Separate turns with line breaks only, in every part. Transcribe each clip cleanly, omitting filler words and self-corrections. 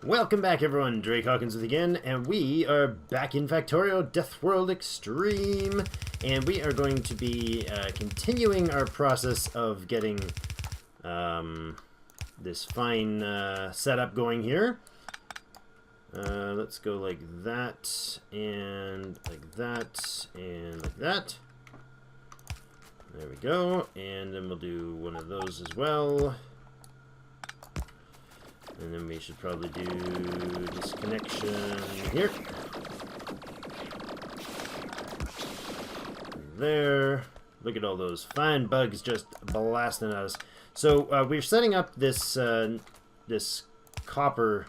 Welcome back, everyone. Drake Hawkins with again, and we are back in Factorio Death World Extreme, and we are going to be continuing our process of getting this fine setup going here. Let's go like that, and like that, and like that. There we go, and then we'll do one of those as well. And then we should probably do this connection here. There. Look at all those fine bugs just blasting at us. So we're setting up this this copper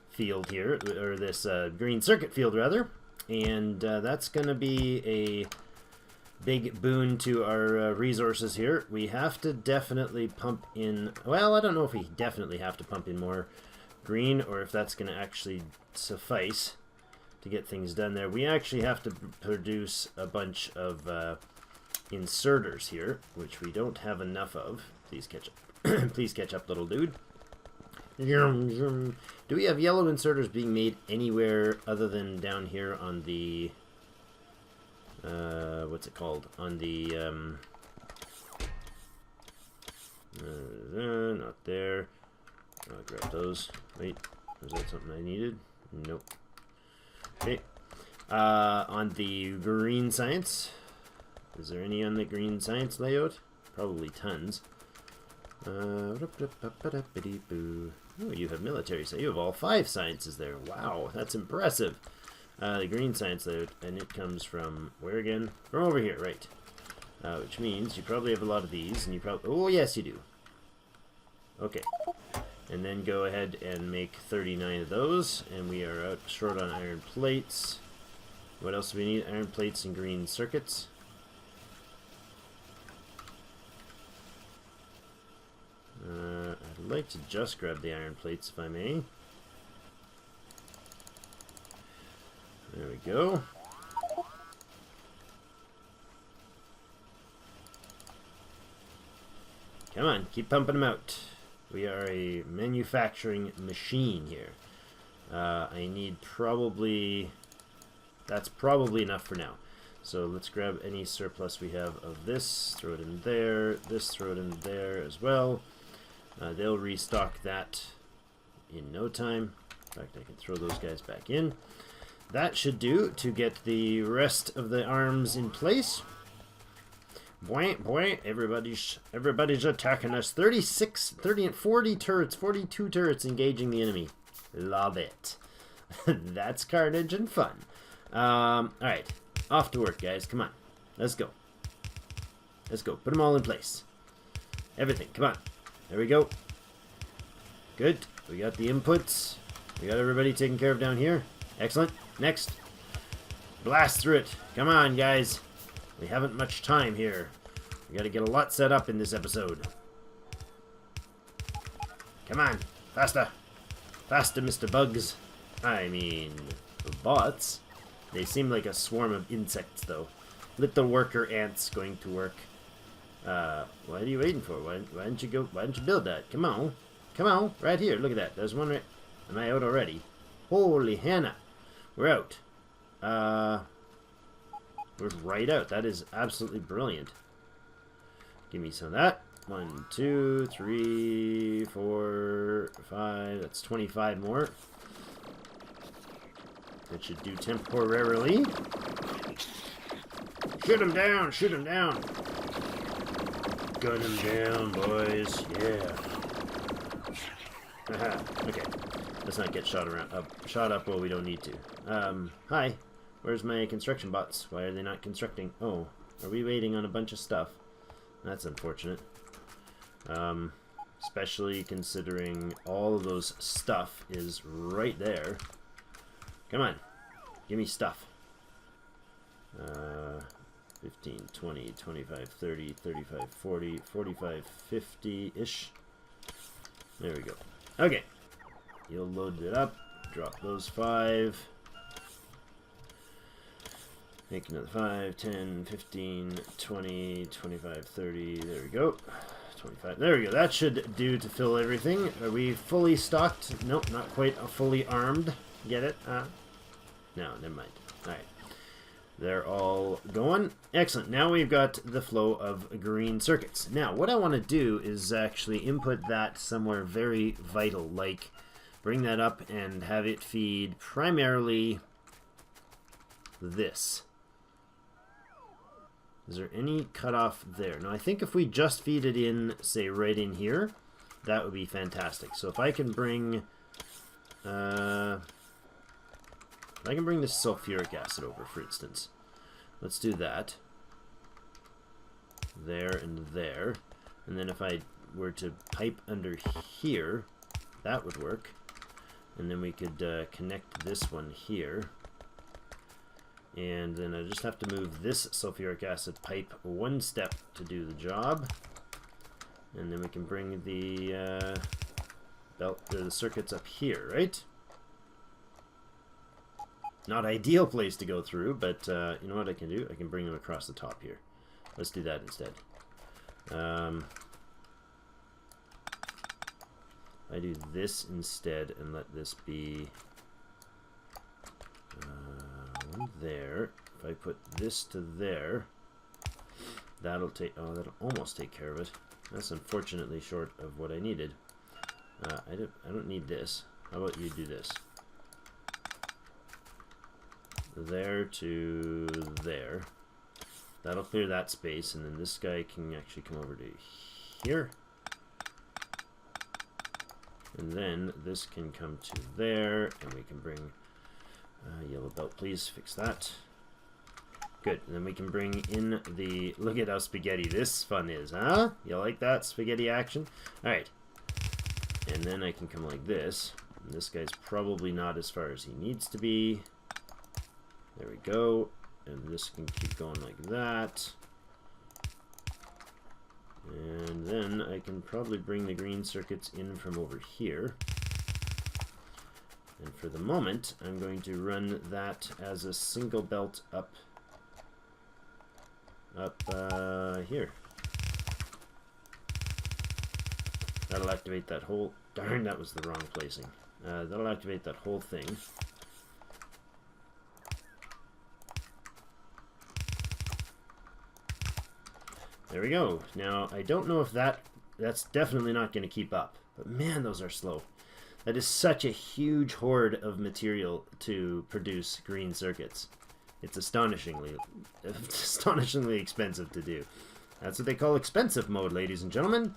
field here, or this green circuit field rather, and that's going to be a big boon to our resources here. We have to definitely pump in, well, I don't know if we definitely have to pump in more green or if that's going to actually suffice to get things done there. We actually have to produce a bunch of inserters here, which we don't have enough of. Please catch up. Please catch up, little dude. Do we have yellow inserters being made anywhere other than down here on the what's it called? On the, not there. I'll grab those. Wait, was that something I needed? Nope. Okay. On the green science. Is there any on the green science layout? Probably tons. Oh, you have military, so you have all 5 sciences there. Wow, that's impressive. The green science layout, and it comes from where again? From over here, right? Which means you probably have a lot of these, and you probably, oh yes you do. Okay, and then go ahead and make 39 of those, and we are out short on iron plates. What else do we need? Iron plates and green circuits. I'd like to just grab the iron plates if I may. There we go. Come on, keep pumping them out. We are a manufacturing machine here. I need probably... That's probably enough for now. So let's grab any surplus we have of this, throw it in there, this, throw it in there as well. They'll restock that in no time. In fact, I can throw those guys back in. That should do to get the rest of the arms in place. Boing, boing, everybody's attacking us. 40 turrets, 42 turrets engaging the enemy. Love it. That's carnage and fun. Alright, off to work, guys. Come on. Let's go. Let's go. Put them all in place. Everything. Come on. There we go. Good. We got the inputs. We got everybody taken care of down here. Excellent. Next. Blast through it. Come on, guys. We haven't much time here. We gotta get a lot set up in this episode. Come on. Faster. Faster, Mr. Bugs. I mean, bots. They seem like a swarm of insects, though. Little worker ants going to work. What are you waiting for? Why don't you go? Why don't you build that? Come on. Come on. Right here. Look at that. There's one right... Am I out already? Holy Hannah. We're out. We're right out. That is absolutely brilliant. Give me some of that. 1, 2, 3, 4, 5. That's 25 more. That should do temporarily. Shoot him down! Shoot him down! Gun him down, boys. Yeah. Aha. Okay. Let's not get shot up while we don't need to. Hi. Where's my construction bots? Why are they not constructing? Oh, are we waiting on a bunch of stuff? That's unfortunate. Especially considering all of those stuff is right there. Come on. Give me stuff. 15, 20, 25, 30, 35, 40, 45, 50-ish. There we go. Okay. You'll load it up. Drop those 5. Make another 5, 10, 15, 20, 25, 30. There we go. 25. There we go. That should do to fill everything. Are we fully stocked? Nope, not quite fully armed. Get it? No, never mind. Alright. They're all going. Excellent. Now we've got the flow of green circuits. Now, what I want to do is actually input that somewhere very vital, like bring that up and have it feed primarily this. Is there any cutoff there? Now, I think if we just feed it in, say, right in here, that would be fantastic. So if I can bring... this sulfuric acid over, for instance. Let's do that. There and there. And then if I were to pipe under here, that would work. And then we could connect this one here. And then I just have to move this sulfuric acid pipe one step to do the job. And then we can bring the the circuits up here, right? Not ideal place to go through, but you know what I can do? I can bring them across the top here. Let's do that instead. I do this instead and let this be one there. If I put this to there, that'll take... Oh, that'll almost take care of it. That's unfortunately short of what I needed. I don't need this. How about you do this? There to there. That'll clear that space, and then this guy can actually come over to here. And then this can come to there, and we can bring yellow belt, please. Fix that. Good. And then we can bring in the... Look at how spaghetti this fun is, huh? You like that spaghetti action? Alright. And then I can come like this. And this guy's probably not as far as he needs to be. There we go. And this can keep going like that. And then I can probably bring the green circuits in from over here. And for the moment, I'm going to run that as a single belt up here. That'll activate that whole... Darn, that was the wrong placing. That'll activate that whole thing. There we go. Now, I don't know if that's definitely not going to keep up. But man, those are slow. That is such a huge hoard of material to produce green circuits. It's astonishingly expensive to do. That's what they call expensive mode, ladies and gentlemen.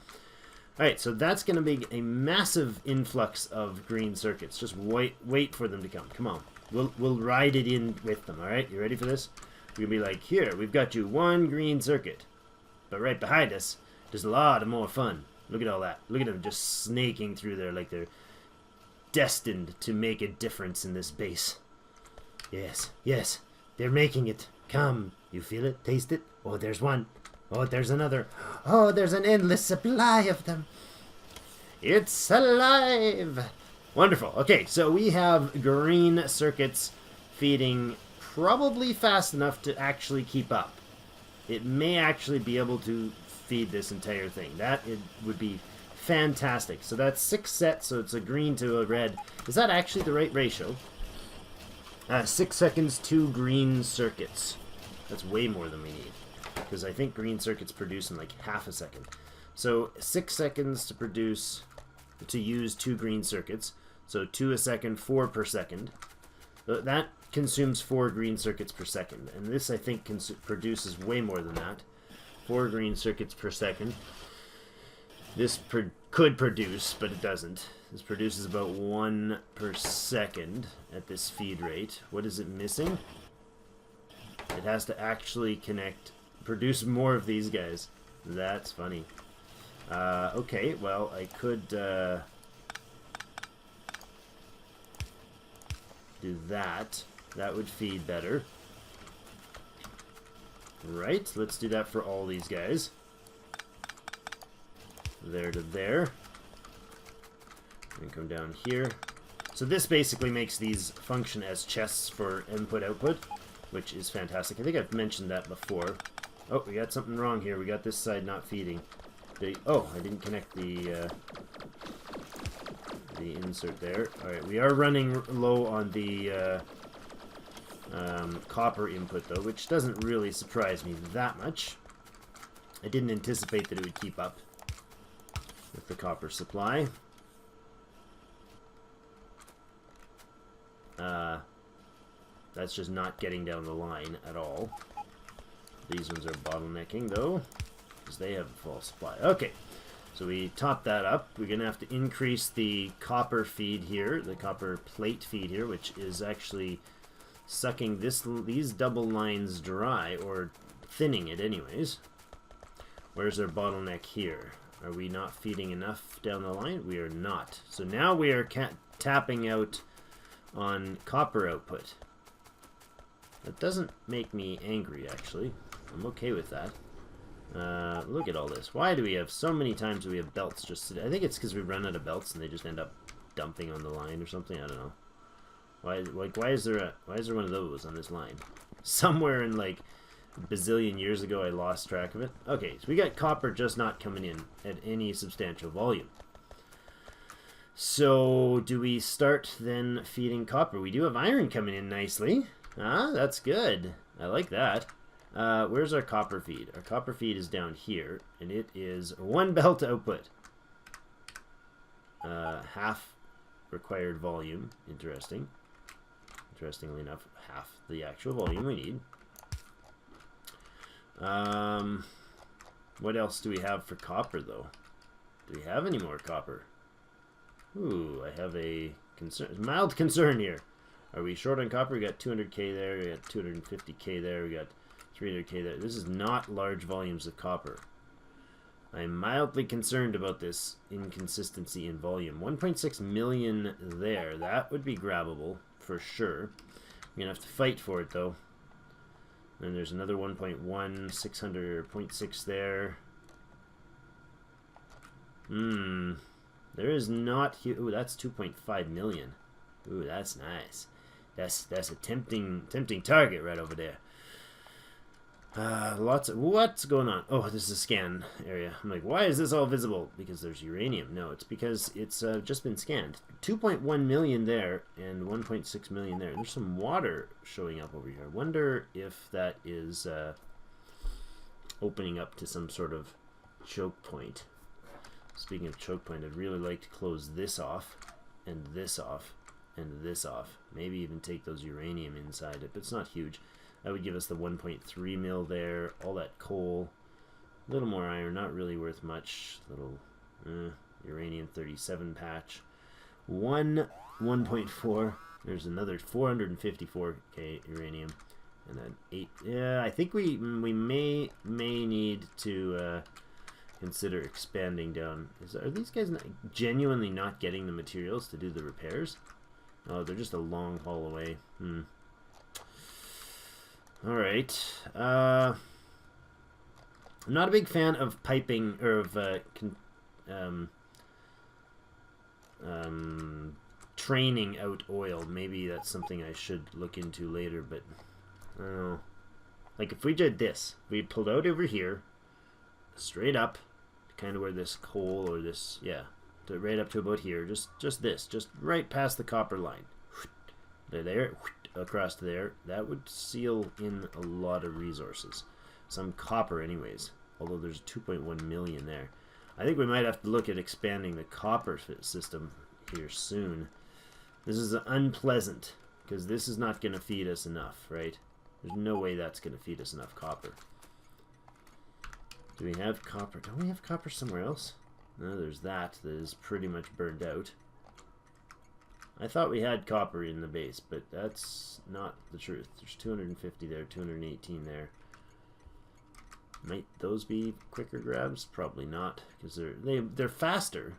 Alright, so that's going to be a massive influx of green circuits. Just wait for them to come. Come on. We'll ride it in with them, alright? You ready for this? We're going to be like, here, we've got you one green circuit. But right behind us, there's a lot of more fun. Look at all that. Look at them just snaking through there like they're destined to make a difference in this base. Yes, yes, they're making it. Come, you feel it? Taste it? Oh, there's one. Oh, there's another. Oh, there's an endless supply of them. It's alive. Wonderful. Okay, so we have green circuits feeding probably fast enough to actually keep up. It may actually be able to feed this entire thing. That would be fantastic. So that's 6 sets, so it's a green to a red. Is that actually the right ratio? 6 seconds, 2 green circuits. That's way more than we need. Because I think green circuits produce in like half a second. So 6 seconds to use 2 green circuits. So 2 a second, 4 per second. That consumes 4 green circuits per second. And this, I think, produces way more than that. 4 green circuits per second. This could produce, but it doesn't. This produces about 1 per second at this feed rate. What is it missing? It has to actually produce more of these guys. That's funny. Okay, well, I could do that. That would feed better. Right, let's do that for all these guys. There to there. And come down here. So this basically makes these function as chests for input-output, which is fantastic. I think I've mentioned that before. Oh, we got something wrong here. We got this side not feeding. Oh, I didn't connect the insert there. Alright, we are running low on the copper input, though, which doesn't really surprise me that much. I didn't anticipate that it would keep up with the copper supply. That's just not getting down the line at all. These ones are bottlenecking, though, because they have a full supply. Okay, so we top that up. We're going to have to increase the copper feed here, the copper plate feed here, which is actually sucking these double lines dry, or thinning it anyways. Where's their bottleneck here? Are we not feeding enough down the line? We are not. So now we are tapping out on copper output. That doesn't make me angry, actually. I'm okay with that. Look at all this. Why do we have so many times we have belts just I think it's because we run out of belts and they just end up dumping on the line or something. I don't know. Why is there one of those on this line? Somewhere in like a bazillion years ago I lost track of it. Okay, so we got copper just not coming in at any substantial volume. So do we start then feeding copper? We do have iron coming in nicely. Ah, that's good. I like that. Where's our copper feed? Our copper feed is down here, and it is 1 belt output. Half required volume. Interesting. Interestingly enough, half the actual volume we need. What else do we have for copper, though? Do we have any more copper? Ooh, I have a mild concern here. Are we short on copper? We got 200k there, we got 250k there, we got 300k there. This is not large volumes of copper. I'm mildly concerned about this inconsistency in volume. 1.6 million there. That would be grabbable for sure. We're going to have to fight for it, though. And there's another 1.1, 600.6 there. There is not... Ooh, that's 2.5 million. Ooh, that's nice. That's a tempting target right over there. Lots of... What's going on? Oh, this is a scan area. I'm like, why is this all visible? Because there's uranium. No, it's because it's just been scanned. 2.1 million there and 1.6 million there. There's some water showing up over here. I wonder if that is opening up to some sort of choke point. Speaking of choke point, I'd really like to close this off, and this off, and this off. Maybe even take those uranium inside it, but it's not huge. That would give us the 1.3 mil there, all that coal, a little more iron, not really worth much, little uranium 37 patch. 1.4, there's another 454k uranium, and then 8, yeah, I think we may need to consider expanding down. Are these guys genuinely not getting the materials to do the repairs? Oh, they're just a long haul away. Alright. I'm not a big fan of piping, or of training out oil. Maybe that's something I should look into later, but I don't know. Like if we did this, we pulled out over here, straight up, kind of where this coal or this, yeah, right up to about here, just right past the copper line. There, across to there. That would seal in a lot of resources. Some copper anyways, although there's 2.1 million there. I think we might have to look at expanding the copper system here soon. This is unpleasant, because this is not going to feed us enough, right? There's no way that's going to feed us enough copper. Do we have copper? Don't we have copper somewhere else? No, there's that is pretty much burned out. I thought we had copper in the base, but that's not the truth. There's 250 there, 218 there. Might those be quicker grabs? Probably not, because they're faster.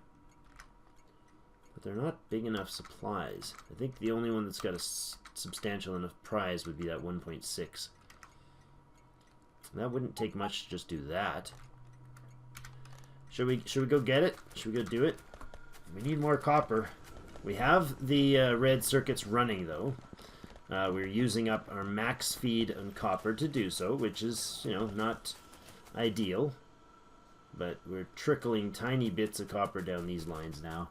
but they're not big enough supplies. I think the only one that's got a substantial enough prize would be that 1.6. That wouldn't take much to just do that. Should we go get it? Should we go do it? We need more copper. We have the red circuits running though. We're using up our max feed on copper to do so, which is, you know, not ideal. But we're trickling tiny bits of copper down these lines now.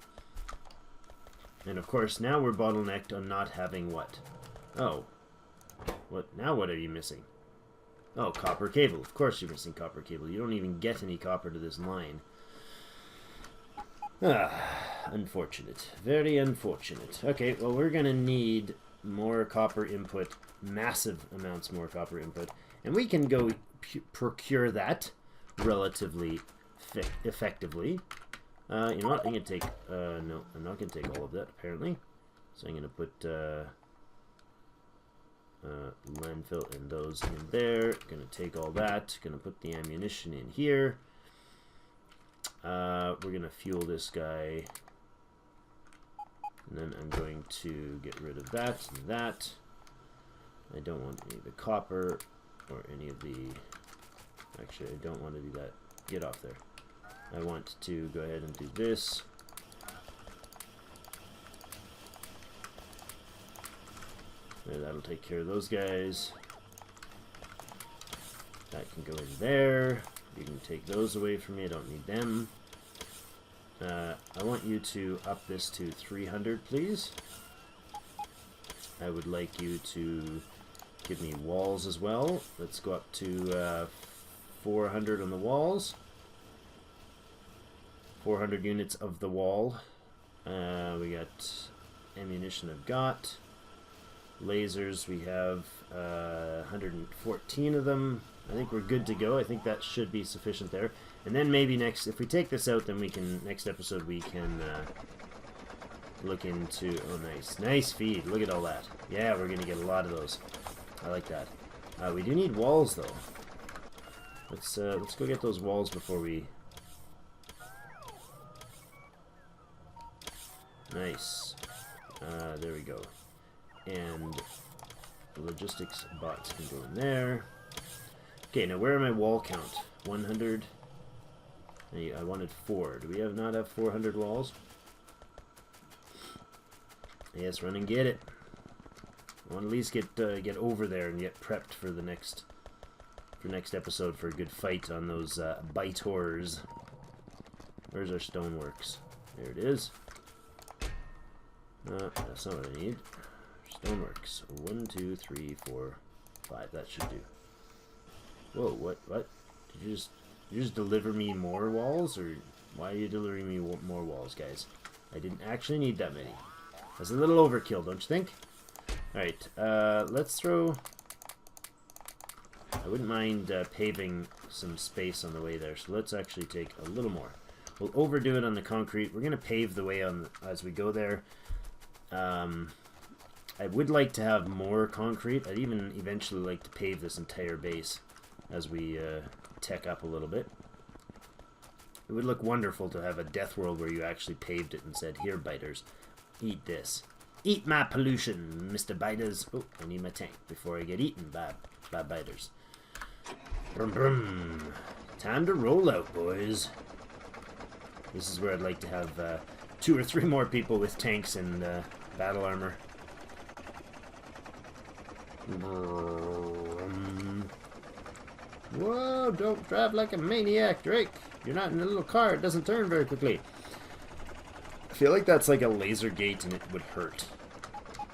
And of course, now we're bottlenecked on not having what? Oh. What? Now what are you missing? Oh, copper cable. Of course you're missing copper cable. You don't even get any copper to this line. Ah, unfortunate. Very unfortunate. Okay, well, we're going to need more copper input. Massive amounts more copper input. And we can go procure that relatively effectively. You know what? I'm going to take... no, I'm not going to take all of that, apparently. So I'm going to put... landfill and those in there. Gonna take all that. Gonna put the ammunition in here. We're gonna fuel this guy. And then I'm going to get rid of that and that. I don't want any of the copper or any of the... Actually, I don't want to do that. Get off there. I want to go ahead and do this. There, that'll take care of those guys. That can go in there. You can take those away from me. I don't need them. I want you to up this to 300, please. I would like you to give me walls as well. Let's go up to 400 on the walls. 400 units of the wall. We got ammunition I've got. Lasers, we have 114 of them. I think we're good to go. I think that should be sufficient there. And then maybe next, if we take this out, then we can, next episode, we can look into, oh nice, nice feed, look at all that. Yeah, we're going to get a lot of those. I like that. We do need walls though. Let's go get those walls before we... Nice. There we go. And the logistics bots can go in there. Okay, now where am I wall count? 100. I wanted 4. Do we not have 400 walls? Yes, run and get it. I want to at least get over there and get prepped for the next episode for a good fight on those bitors. Where's our stoneworks? There it is. That's not what I need. Stoneworks. 1, 2, 3, 4, 5. That should do. Whoa, what? Did you just deliver me more walls? Or why are you delivering me more walls, guys? I didn't actually need that many. That's a little overkill, don't you think? Alright, let's throw... I wouldn't mind paving some space on the way there, so let's actually take a little more. We'll overdo it on the concrete. We're going to pave the way as we go there. I would like to have more concrete. I'd even eventually like to pave this entire base as we tech up a little bit. It would look wonderful to have a death world where you actually paved it and said, here, biters, eat this. Eat my pollution, Mr. Biters. Oh, I need my tank before I get eaten by biters. Brum brum. Time to roll out, boys. This is where I'd like to have 2 or 3 more people with tanks and battle armor. Whoa, don't drive like a maniac, Drake. You're not in a little car. It doesn't turn very quickly. I feel like that's like a laser gate and it would hurt.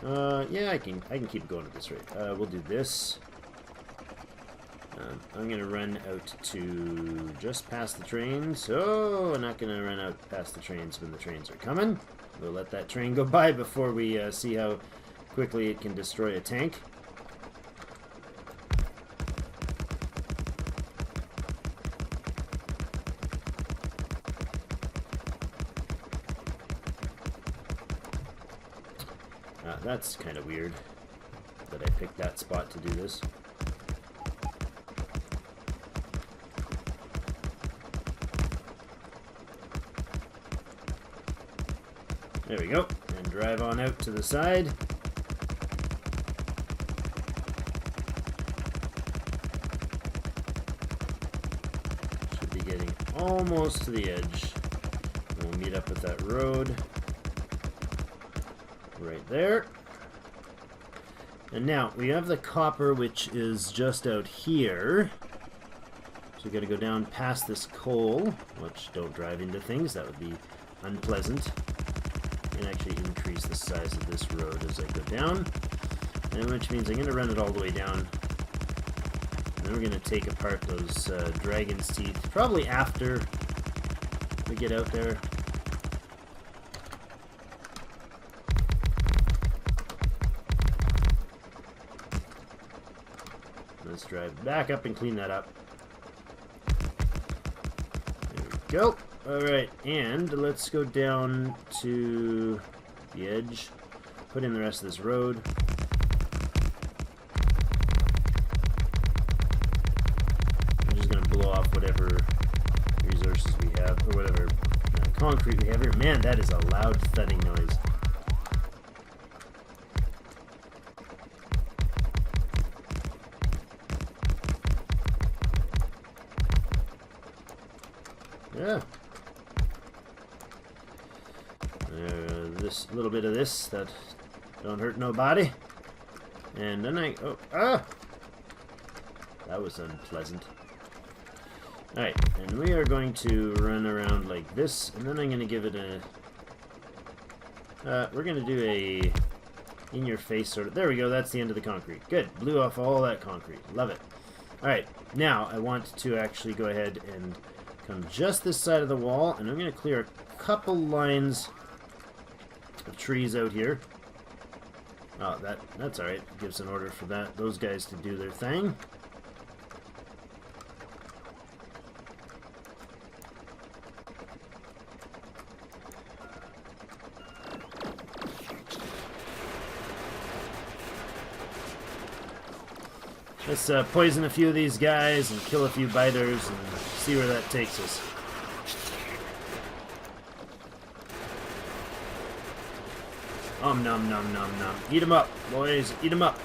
Yeah, I can keep going at this rate. We'll do this. I'm going to run out to just past the trains. Oh, I'm not going to run out past the trains when the trains are coming. We'll let that train go by before we see how quickly it can destroy a tank. That's kind of weird that I picked that spot to do this. There we go. And drive on out to the side. Should be getting almost to the edge. We'll meet up with that road right there. And now we have the copper, which is just out here. So we got to go down past this coal, which don't drive into things. That would be unpleasant. And actually increase the size of this road as I go down. And which means I'm going to run it all the way down. And then we're going to take apart those dragon's teeth, probably after we get out there. Let's drive back up and clean that up. There we go. Alright, and let's go down to the edge. Put in the rest of this road. I'm just going to blow off whatever resources we have, or whatever concrete we have here. Man, that is a loud thudding noise. Yeah. This little bit of this that don't hurt nobody. And then that was unpleasant. Alright, and we are going to run around like this, and then I'm going to give it a... we're going to do a in-your-face sort of... There we go, that's the end of the concrete. Good, blew off all that concrete. Love it. Alright, now I want to actually go ahead and come just this side of the wall, and I'm going to clear a couple lines of trees out here. Oh, that's alright. Gives an order for those guys to do their thing. Let's poison a few of these guys and kill a few biters and see where that takes us. Nom nom nom nom. Eat them up, boys. Eat them up.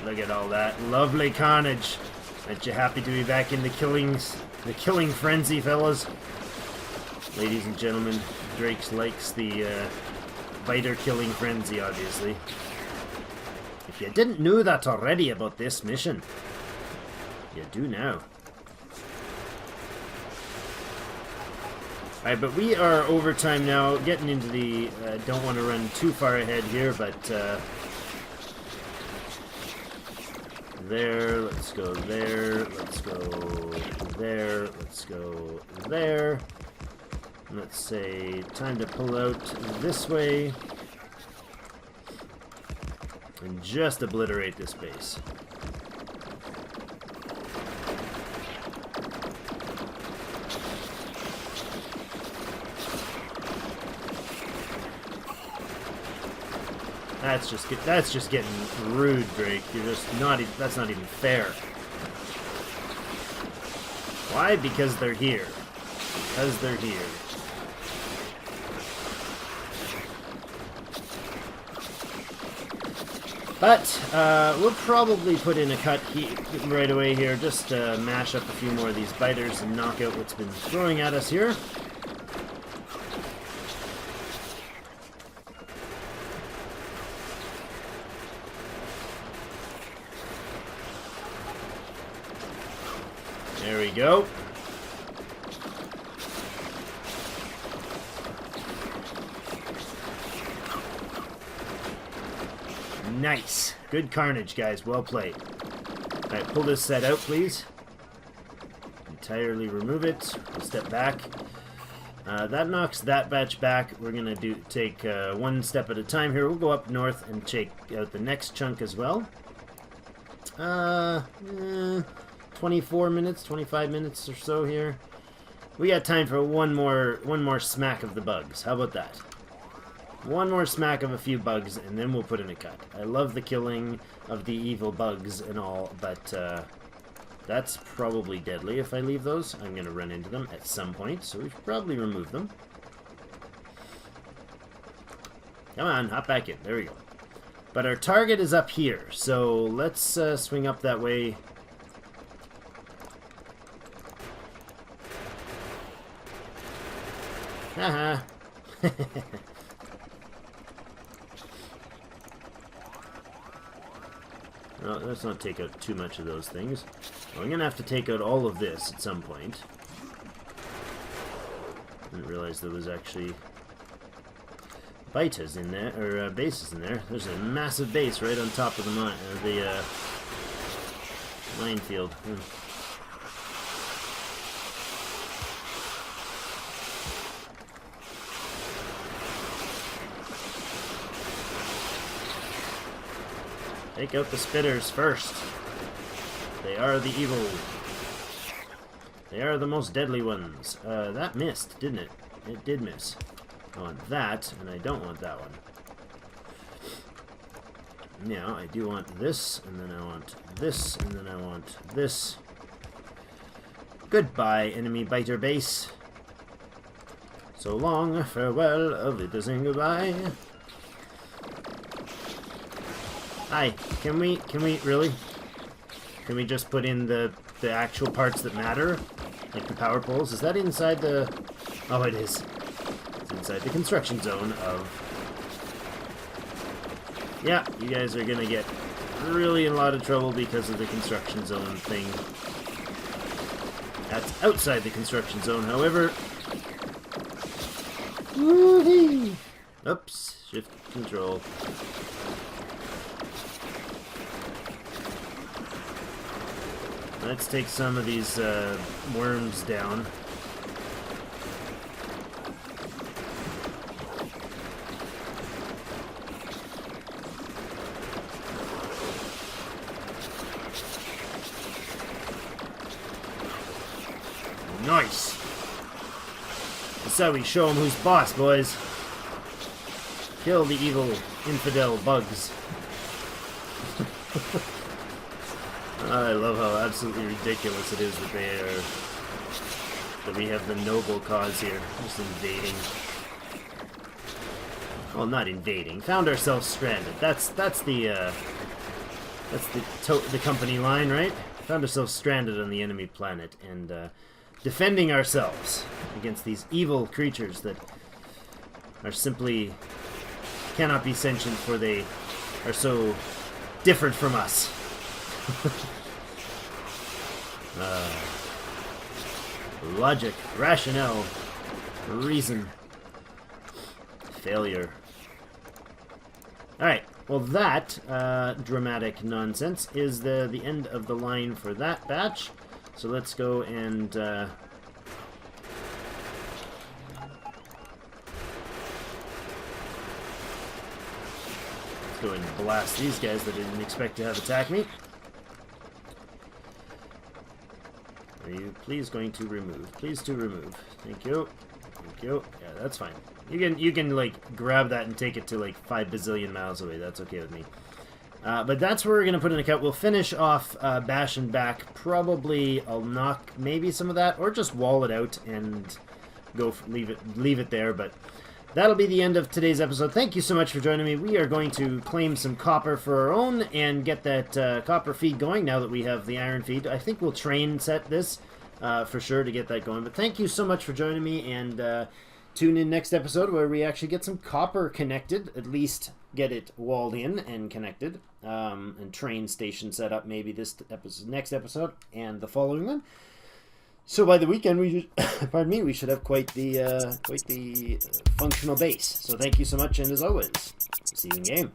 Look at all that lovely carnage. Aren't you happy to be back in the killing frenzy, fellas? Ladies and gentlemen, Drake likes the biter killing frenzy, obviously. If you didn't know that already about this mission, you do now. Alright, but we are over time now, getting into the... don't want to run too far ahead here, but... there, let's go there, let's go there, let's go there. Let's say, time to pull out this way and just obliterate this base. That's just getting rude, Drake. You're just not. That's not even fair. Why? Because they're here. Because they're here. But we'll probably put in a cut right away here, just to mash up a few more of these biters and knock out what's been throwing at us here. There we go. Nice. Good carnage, guys. Well played. Alright, pull this set out, please. Entirely remove it. We'll step back. That knocks that batch back. We're going to take one step at a time here. We'll go up north and check out the next chunk as well. 24 minutes, 25 minutes or so here. We got time for one more smack of the bugs. How about that? One more smack of a few bugs, and then we'll put in a cut. I love the killing of the evil bugs and all, but That's probably deadly if I leave those. I'm going to run into them at some point, so we should probably remove them. Come on, hop back in. There we go. But our target is up here, so let's swing up that way. Haha. Well, let's not take out too much of those things. Well, I'm going to have to take out all of this at some point. Didn't realize there was actually bitas in there, or bases in there. There's a massive base right on top of the minefield. Take out the spitters first. They are the evil. They are the most deadly ones. That missed, didn't it? It did miss. I want that, and I don't want that one. Now, I do want this, and then I want this, and then I want this. Goodbye, enemy biter base. So long, farewell, of it and goodbye. Hi, can we really? Can we just put in the actual parts that matter? Like the power poles? Is that inside the... Oh, it is. It's inside the construction zone of... Yeah, you guys are gonna get really in a lot of trouble because of the construction zone thing. That's outside the construction zone, however. Woo-hee! Oops, shift control. Let's take some of these worms down. Nice! That's how we show them who's boss, boys. Kill the evil infidel bugs. I love how absolutely ridiculous it is that they are... that we have the noble cause here. Just invading. Well, not invading. Found ourselves stranded. That's the company line, right? Found ourselves stranded on the enemy planet and defending ourselves against these evil creatures that are simply cannot be sentient, for they are so different from us. Logic, rationale, reason, failure. Alright, well that dramatic nonsense is the end of the line for that batch. So let's go and let's go and blast these guys that I didn't expect to have attack me. Are you please going to remove? Please to remove. Thank you. Thank you. Yeah, that's fine. You can like grab that and take it to like 5 bazillion miles away. That's okay with me. But that's where we're gonna put in a cut. We'll finish off Bash and Back. Probably I'll knock maybe some of that, or just wall it out and go leave it there. But that'll be the end of today's episode. Thank you so much for joining me. We are going to claim some copper for our own and get that copper feed going now that we have the iron feed. I think we'll train set this for sure to get that going. But thank you so much for joining me, and tune in next episode where we actually get some copper connected, at least get it walled in and connected, and train station set up maybe this episode, next episode and the following one. So by the weekend, we should, pardon me, we should have quite the functional base. So thank you so much, and as always, see you in game.